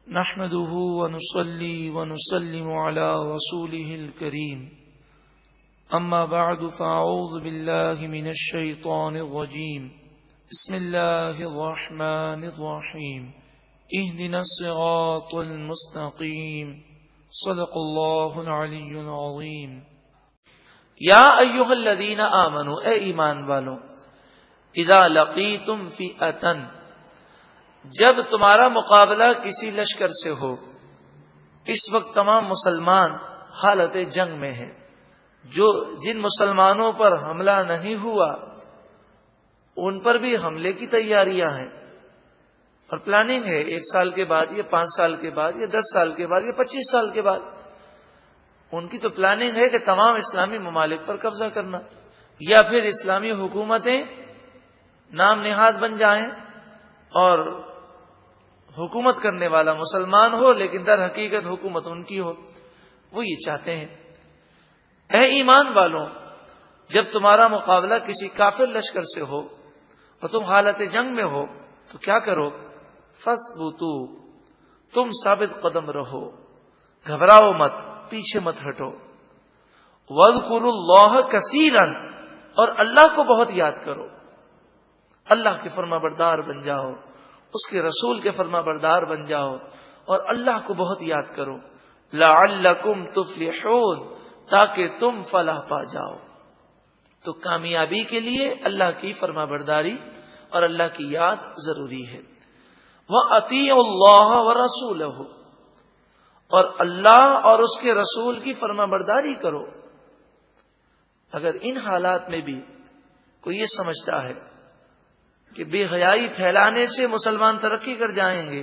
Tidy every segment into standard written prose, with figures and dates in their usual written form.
نحمده ونصلي ونسلم على رسوله الكريم أما بعد فأعوذ بالله من الشيطان الرجيم بسم الله الرحمن الرحيم اهدنا الصراط المستقيم صدق الله العلي العظيم یا ایها الذین آمنوا، اے ایمان والو، اذا لقیتم فئۃ، جب تمہارا مقابلہ کسی لشکر سے ہو. اس وقت تمام مسلمان حالت جنگ میں ہیں. جن مسلمانوں پر حملہ نہیں ہوا ان پر بھی حملے کی تیاریاں ہیں اور پلاننگ ہے. 1 سال کے بعد یا 5 سال کے بعد یا 10 سال کے بعد یا 25 سال کے بعد ان کی تو پلاننگ ہے کہ تمام اسلامی ممالک پر قبضہ کرنا، یا پھر اسلامی حکومتیں نام نہاد بن جائیں اور حکومت کرنے والا مسلمان ہو لیکن در حقیقت حکومت ان کی ہو. وہ یہ چاہتے ہیں. اے ایمان والوں، جب تمہارا مقابلہ کسی کافر لشکر سے ہو اور تم حالت جنگ میں ہو تو کیا کرو؟ فَاثْبُتُوا، تم ثابت قدم رہو، گھبراؤ مت، پیچھے مت ہٹو. وَاذْكُرُوا اللَّهَ كَثِيرًا، اور اللہ کو بہت یاد کرو. اللہ کے فرما بردار بن جاؤ، اس کے رسول کے فرما بردار بن جاؤ اور اللہ کو بہت یاد کرو. لَعَلَّكُمْ تُفْلِحُونَ، تاکہ تم فلاح پا جاؤ. تو کامیابی کے لیے اللہ کی فرما برداری اور اللہ کی یاد ضروری ہے. وَأَطِيعُوا اللَّهَ وَرَسُولَهُ، اور اللہ اور اس کے رسول کی فرما برداری کرو. اگر ان حالات میں بھی کوئی یہ سمجھتا ہے کہ بے حیائی پھیلانے سے مسلمان ترقی کر جائیں گے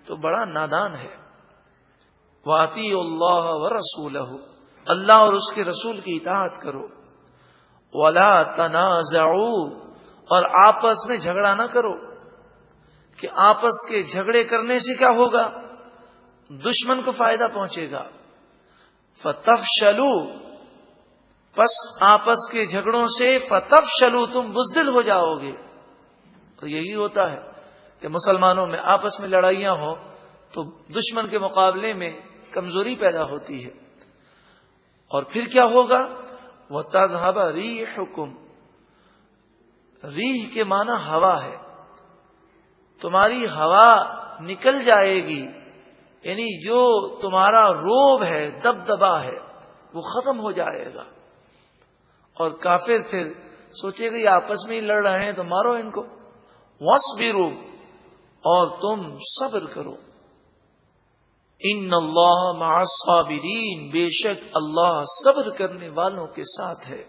تو بڑا نادان ہے. وَأَطِيعُوا اللَّهَ وَرَسُولَهُ، اللہ اور اس کے رسول کی اطاعت کرو. وَلَا تَنَازَعُوا، اور آپس میں جھگڑا نہ کرو. کہ آپس کے جھگڑے کرنے سے کیا ہوگا؟ دشمن کو فائدہ پہنچے گا. فَتَفْشَلُوا، پس آپس کے جھگڑوں سے فَتَفْشَلُوا، تم بزدل ہو جاؤ گے. تو یہی ہوتا ہے کہ مسلمانوں میں آپس میں لڑائیاں ہوں تو دشمن کے مقابلے میں کمزوری پیدا ہوتی ہے. اور پھر کیا ہوگا؟ وَتَذْهَبَ رِيحُكُمْ، ریح کے معنی ہوا ہے. تمہاری ہوا نکل جائے گی، یعنی جو تمہارا روب ہے، دبدبا ہے، وہ ختم ہو جائے گا. اور کافر پھر سوچے گا یہ آپس میں ہی لڑ رہے ہیں تو مارو ان کو. وَاصْبِرُوا، اور تم صبر کرو. ان اللہ مع الصابرین، بے شک اللہ صبر کرنے والوں کے ساتھ ہے.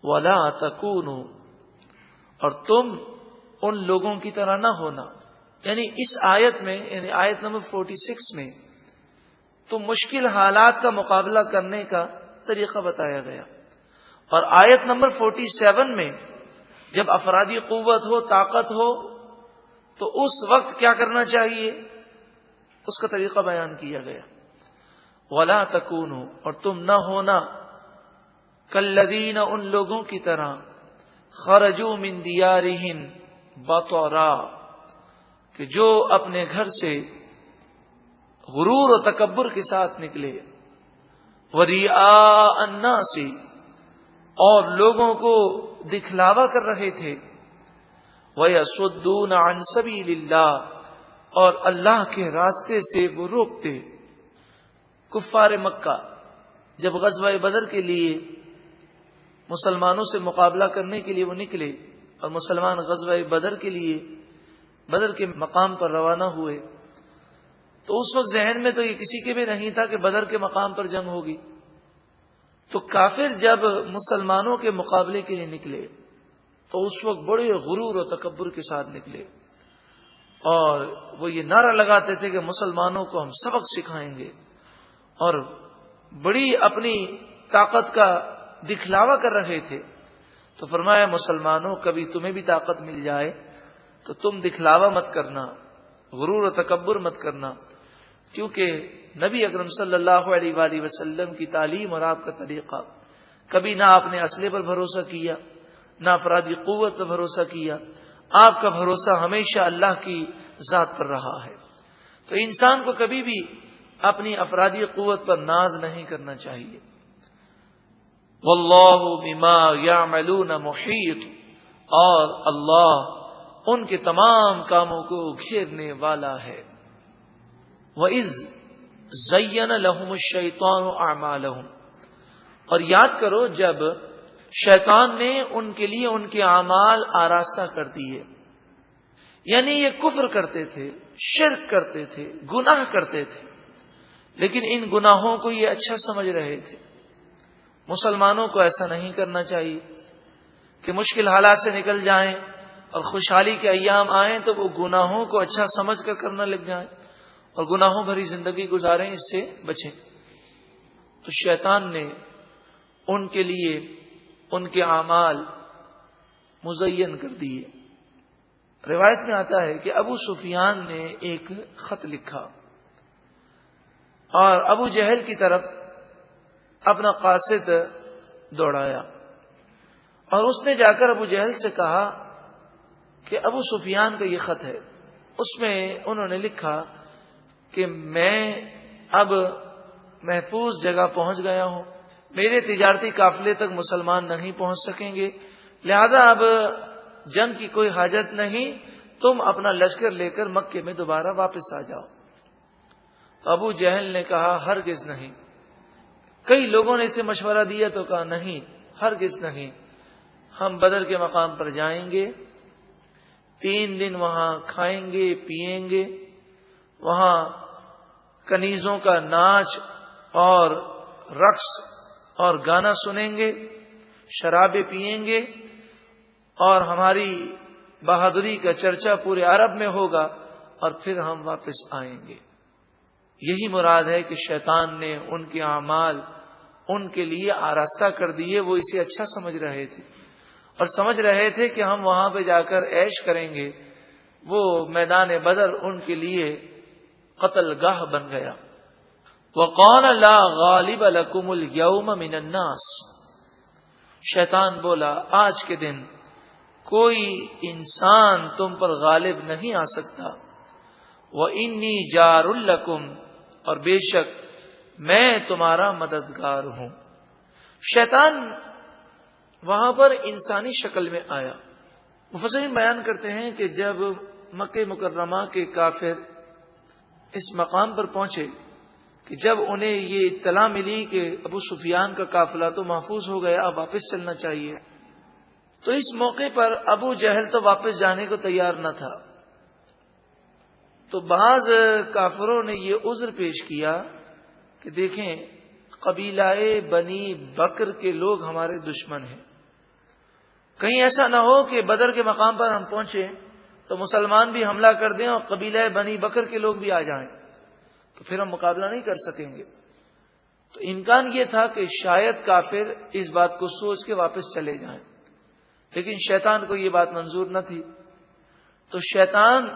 وَلَا تَكُونُوا، اور تم ان لوگوں کی طرح نہ ہونا. یعنی اس آیت میں، یعنی آیت نمبر 46 میں تو مشکل حالات کا مقابلہ کرنے کا طریقہ بتایا گیا. اور آیت نمبر 47 میں جب افرادی قوت ہو، طاقت ہو، تو اس وقت کیا کرنا چاہیے اس کا طریقہ بیان کیا گیا. وَلَا تَكُونُوا، اور تم نہ ہونا كَالَّذِينَ، ان لوگوں کی طرح خرجوا من دیارہم بطرا، کہ جو اپنے گھر سے غرور و تکبر کے ساتھ نکلے. وَرِئَاءَ النَّاسِ، اور لوگوں کو دکھلاوا کر رہے تھے. وَيَصُدُّونَ عَن سَبِيلِ اللَّهِ، اور اللہ کے راستے سے وہ روکتے. کفار مکہ جب غزوہ بدر کے لیے مسلمانوں سے مقابلہ کرنے کے لیے وہ نکلے اور مسلمان غزوہ بدر کے لیے بدر کے مقام پر روانہ ہوئے تو اس وقت ذہن میں تو یہ کسی کے بھی نہیں تھا کہ بدر کے مقام پر جنگ ہوگی. تو کافر جب مسلمانوں کے مقابلے کے لیے نکلے تو اس وقت بڑے غرور و تکبر کے ساتھ نکلے اور وہ یہ نعرہ لگاتے تھے کہ مسلمانوں کو ہم سبق سکھائیں گے اور بڑی اپنی طاقت کا دکھلاوا کر رہے تھے. تو فرمایا مسلمانوں، کبھی تمہیں بھی طاقت مل جائے تو تم دکھلاوا مت کرنا، غرور و تکبر مت کرنا، کیونکہ نبی اکرم صلی اللہ علیہ وآلہ وسلم کی تعلیم اور آپ کا طریقہ، کبھی نہ آپ نے اسلحے پر بھروسہ کیا، نہ افرادی قوت پر بھروسہ کیا. آپ کا بھروسہ ہمیشہ اللہ کی ذات پر رہا ہے. تو انسان کو کبھی بھی اپنی افرادی قوت پر ناز نہیں کرنا چاہیے. واللہ بما یعملون محیط، اور اللہ ان کے تمام کاموں کو گھیرنے والا ہے. وَإِذْ زَيَّنَ لَهُمُ الشَّيْطَانُ أَعْمَالَهُمْ، اور یاد کرو جب شیطان نے ان کے لیے ان کے اعمال آراستہ کر دیے. یعنی یہ کفر کرتے تھے، شرک کرتے تھے، گناہ کرتے تھے، لیکن ان گناہوں کو یہ اچھا سمجھ رہے تھے. مسلمانوں کو ایسا نہیں کرنا چاہیے کہ مشکل حالات سے نکل جائیں اور خوشحالی کے ایام آئیں تو وہ گناہوں کو اچھا سمجھ کر کرنا لگ جائیں اور گناہوں بھری زندگی گزاریں، اس سے بچیں. تو شیطان نے ان کے لیے ان کے اعمال مزین کر دیے. روایت میں آتا ہے کہ ابو سفیان نے ایک خط لکھا اور ابو جہل کی طرف اپنا قاصد دوڑایا، اور اس نے جا کر ابو جہل سے کہا کہ ابو سفیان کا یہ خط ہے. اس میں انہوں نے لکھا کہ میں اب محفوظ جگہ پہنچ گیا ہوں، میرے تجارتی قافلے تک مسلمان نہیں پہنچ سکیں گے، لہذا اب جنگ کی کوئی حاجت نہیں، تم اپنا لشکر لے کر مکے میں دوبارہ واپس آ جاؤ. ابو جہل نے کہا ہرگز نہیں. کئی لوگوں نے اسے مشورہ دیا تو کہا نہیں، ہرگز نہیں، ہم بدر کے مقام پر جائیں گے، 3 دن وہاں کھائیں گے پیئیں گے، وہاں کنیزوں کا ناچ اور رقص اور گانا سنیں گے، شرابیں پیئیں گے، اور ہماری بہادری کا چرچا پورے عرب میں ہوگا، اور پھر ہم واپس آئیں گے. یہی مراد ہے کہ شیطان نے ان کے اعمال ان کے لیے آراستہ کر دیے. وہ اسے اچھا سمجھ رہے تھے اور سمجھ رہے تھے کہ ہم وہاں پہ جا کر عیش کریں گے. وہ میدان بدر ان کے لیے قتل گاہ بن گیا. وَقَالَ لَا غَالِبَ لَكُمُ الْيَوْمَ مِنَ النَّاسِ، شیطان بولا آج کے دن کوئی انسان تم پر غالب نہیں آ سکتا. وَإِنِّي جَارٌ لَكُمْ، اور بے شک میں تمہارا مددگار ہوں. شیطان وہاں پر انسانی شکل میں آیا. مفسرین بیان کرتے ہیں کہ جب مکہ مکرمہ کے کافر اس مقام پر پہنچے کہ جب انہیں یہ اطلاع ملی کہ ابو سفیان کا قافلہ تو محفوظ ہو گیا، اب واپس چلنا چاہیے، تو اس موقع پر ابو جہل تو واپس جانے کو تیار نہ تھا. تو بعض کافروں نے یہ عذر پیش کیا کہ دیکھیں قبیلہ بنی بکر کے لوگ ہمارے دشمن ہیں، کہیں ایسا نہ ہو کہ بدر کے مقام پر ہم پہنچے تو مسلمان بھی حملہ کر دیں اور قبیلہ بنی بکر کے لوگ بھی آ جائیں، تو پھر ہم مقابلہ نہیں کر سکیں گے. تو امکان یہ تھا کہ شاید کافر اس بات کو سوچ کے واپس چلے جائیں، لیکن شیطان کو یہ بات منظور نہ تھی. تو شیطان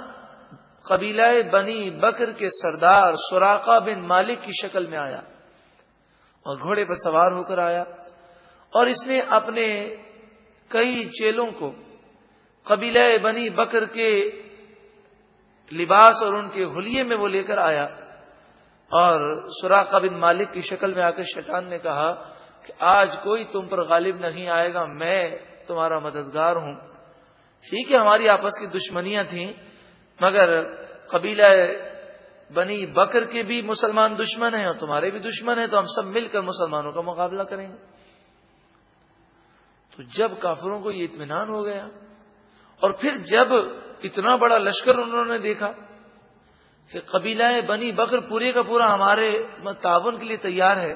قبیلہ بنی بکر کے سردار سراقہ بن مالک کی شکل میں آیا اور گھوڑے پر سوار ہو کر آیا، اور اس نے اپنے کئی چیلوں کو قبیلہ بنی بکر کے لباس اور ان کے حلیے میں وہ لے کر آیا، اور سراقہ بن مالک کی شکل میں آ کر شیطان نے کہا کہ آج کوئی تم پر غالب نہیں آئے گا، میں تمہارا مددگار ہوں. ٹھیک ہے ہماری آپس کی دشمنیاں تھیں، مگر قبیلہ بنی بکر کے بھی مسلمان دشمن ہیں اور تمہارے بھی دشمن ہیں، تو ہم سب مل کر مسلمانوں کا مقابلہ کریں گے. تو جب کافروں کو یہ اطمینان ہو گیا اور پھر جب اتنا بڑا لشکر انہوں نے دیکھا کہ قبیلہ بنی بکر پورے کا پورا ہمارے تعاون کے لیے تیار ہے،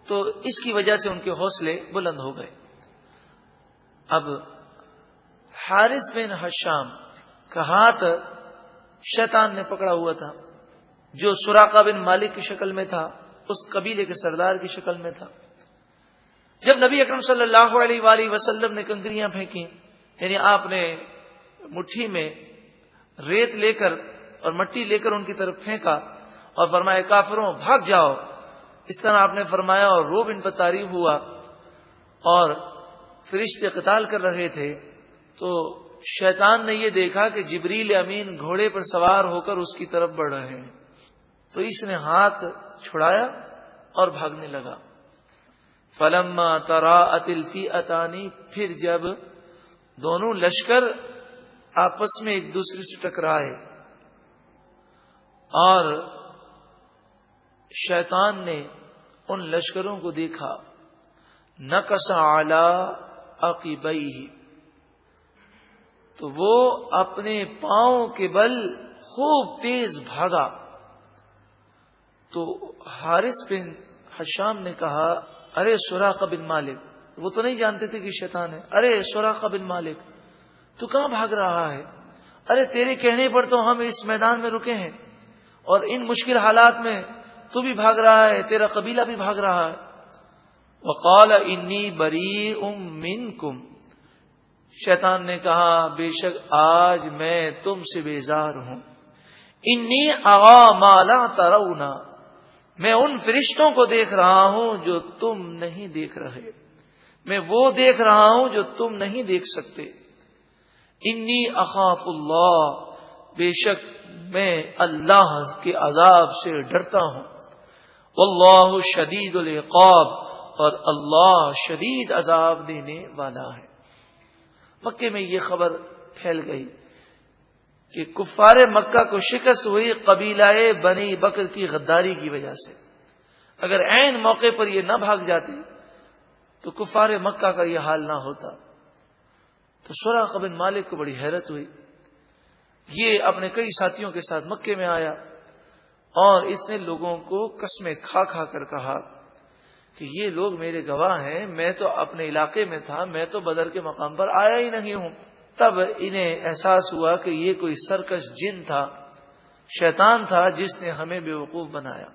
تو اس کی وجہ سے ان کے حوصلے بلند ہو گئے. اب حارث بن حشام کا ہاتھ شیطان نے پکڑا ہوا تھا، جو سراقہ بن مالک کی شکل میں تھا، اس قبیلے کے سردار کی شکل میں تھا. جب نبی اکرم صلی اللہ علیہ وآلہ وسلم نے کنکریاں پھینکی، یعنی آپ نے مٹھی میں ریت لے کر اور مٹی لے کر ان کی طرف پھینکا اور فرمایا کافروں بھاگ جاؤ، اس طرح آپ نے فرمایا اور روب ان پر طاری ہوا اور فرشتے قتال کر رہے تھے، تو شیطان نے یہ دیکھا کہ جبریل امین گھوڑے پر سوار ہو کر اس کی طرف بڑھ رہے ہیں، تو اس نے ہاتھ چھڑایا اور بھاگنے لگا۔ فلما تراءت الفئتان، پھر جب دونوں لشکر آپس میں ایک دوسرے سے ٹکرائے اور شیطان نے ان لشکروں کو دیکھا، نکص علی عقبیہ، تو وہ اپنے پاؤں کے بل خوب تیز بھاگا۔ تو حارث بن حشام نے کہا، ارے سراقہ بن مالک، وہ تو نہیں جانتے تھے کہ شیطان ہے، ارے سراقہ بن مالک تو کہاں بھاگ رہا ہے؟ ارے تیرے کہنے پر تو ہم اس میدان میں رکے ہیں، اور ان مشکل حالات میں تو بھی بھاگ رہا ہے، تیرا قبیلہ بھی بھاگ رہا ہے۔ وقال انی بریء منکم، شیطان نے کہا بے شک آج میں تم سے بیزار ہوں۔ انی اغا ما لا ترون، میں ان فرشتوں کو دیکھ رہا ہوں جو تم نہیں دیکھ رہے، میں وہ دیکھ رہا ہوں جو تم نہیں دیکھ سکتے۔ انی اخاف اللہ، بے شک میں اللہ کے عذاب سے ڈرتا ہوں۔ واللہ شدید العقاب، اور اللہ شدید عذاب دینے والا ہے۔ مکے میں یہ خبر پھیل گئی کہ کفار مکہ کو شکست ہوئی قبیلہ بنی بکر کی غداری کی وجہ سے۔ اگر عین موقع پر یہ نہ بھاگ جاتے تو کفار مکہ کا یہ حال نہ ہوتا۔ تو سراقہ بن مالک کو بڑی حیرت ہوئی، یہ اپنے کئی ساتھیوں کے ساتھ مکے میں آیا اور اس نے لوگوں کو قسمیں کھا کھا کر کہا کہ یہ لوگ میرے گواہ ہیں، میں تو اپنے علاقے میں تھا، میں تو بدر کے مقام پر آیا ہی نہیں ہوں۔ تب انہیں احساس ہوا کہ یہ کوئی سرکش جن تھا، شیطان تھا جس نے ہمیں بیوقوف بنایا۔